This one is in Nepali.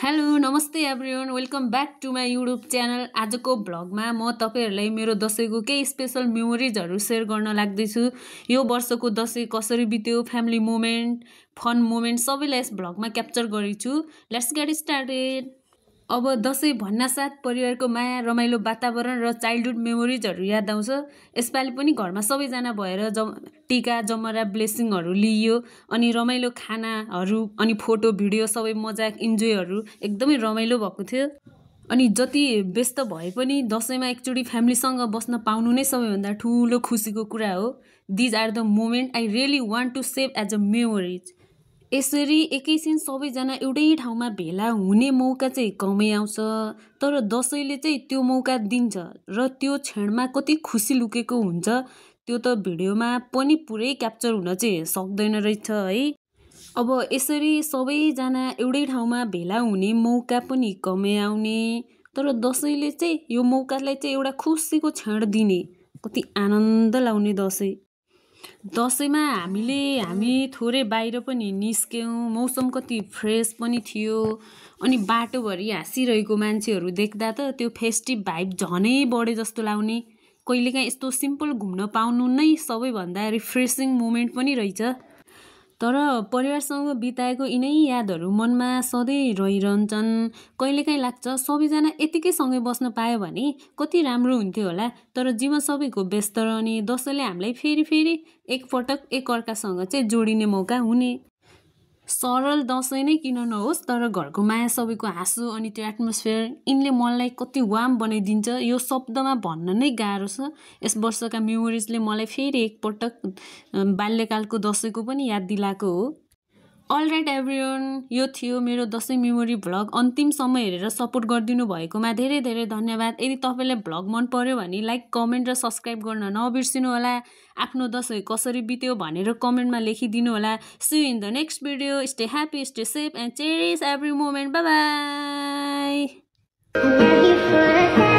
हेलो नमस्ते everyone welcome back to my YouTube channel. आजको भ्लगमा म तपाईहरुलाई मेरो दशैंको केही स्पेशल मेमोरिजहरु शेयर गर्न लाग्दैछु। यो वर्षको दशैं कसरी बित्यो, फ्यामिली मोमेन्ट, फन मोमेन्ट सबैलाई यस भ्लगमा क्याप्चर गरेछु। Let's get started. अब दशैं भन्नासाथ परिवारको माया, रमाइलो वातावरण र चाइल्डहुड मेमोरिजहरु याद आउँछ। यसपालि पनि घरमा सबैजना भएर टीका जमरा ब्लेसिङहरु लिइयो अनि रमाइलो खानाहरु अनि फोटो भिडियो सबै मजाक इन्जोयहरु एकदमै रमाइलो भएको थियो। अनि जति व्यस्त भए पनि दशैंमा एकचोटी फ्यामिलीसँग बस्न पाउनु नै सबैभन्दा ठूलो खुसीको कुरा हो। These are the moment I really want to save as a memories. यसरी एकैछिन सबैजना एउटै ठाउँमा भेला हुने मौका चाहिँ कमै आउँछ, तर दशैंले चाहिँ त्यो मौका दिन्छ र त्यो क्षणमा कति खुसी लुकेको हुन्छ त्यो त भिडियोमा पनि पुरै क्याप्चर हुन चाहिँ सक्दैन रहेछ है। अब यसरी सबैजना एउटै ठाउँमा भेला हुने मौका पनि कमै आउने, तर दशैंले चाहिँ यो मौकालाई चाहिँ एउटा खुसीको क्षण दिने, कति आनन्द लाउने दशैं। दशैंमा हामी थोरै बाहिर पनि निस्क्यौं, मौसम कति फ्रेश पनि थियो अनि बाटोभरि हाँसिरहेको मान्छेहरू देख्दा त त्यो फेस्टिभ भाइब झनै बढे जस्तो लाग्ने। कहिलेकाहीँ यस्तो सिम्पल घुम्न पाउनु नै सबैभन्दा रिफ्रेसिङ मोमेन्ट पनि रहेछ। तर परिवारसँग बिताएको यिनै यादहरू मनमा सधैँ रहिरहन्छन्। कहिलेकाहीँ लाग्छ सबैजना यतिकै सँगै बस्न पायो भने कति राम्रो हुन्थ्यो होला, तर जीवन सबैको व्यस्त रहने, दशैंले हामीलाई फेरि एकपटक एकअर्कासँग चाहिँ जोडिने मौका हुने। सरल दशैं नै किन नहोस्, तर घरको माया, सबैको हाँसो अनि त्यो एटमोस्फियर यिनले मनलाई कति वार्म बनाइदिन्छ, यो शब्दमा भन्न नै गाह्रो छ। यस वर्षका मेमोरिजले मलाई फेरि एकपटक बाल्यकालको दशैंको पनि याद दिलाएको हो। अलराइट एभ्रिवन, यो थियो मेरो दशैं मेमोरी भ्लग। अन्तिमसम्म हेरेर सपोर्ट गरिदिनु भएकोमा धेरै धेरै धन्यवाद। यदि तपाईलाई भ्लग मन पर्यो भने लाइक, कमेन्ट र सब्स्क्राइब गर्न नबिर्सिनु होला। आफ्नो दशैं कसरी बित्यो भनेर कमेन्टमा लेखिदिनु होला। See you in the next video. Stay happy, stay safe and cherish every moment. Bye by.